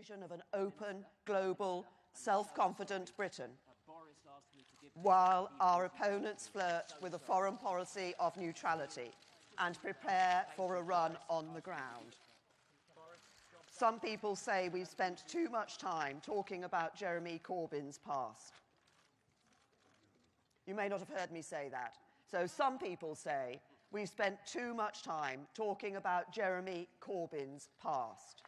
vision of an open, global, self-confident Britain, while our opponents flirt with a foreign policy of neutrality and prepare for a run on the ground. Some people say we've spent too much time talking about Jeremy Corbyn's past. You may not have heard me say that. So some people say we've spent too much time talking about Jeremy Corbyn's past.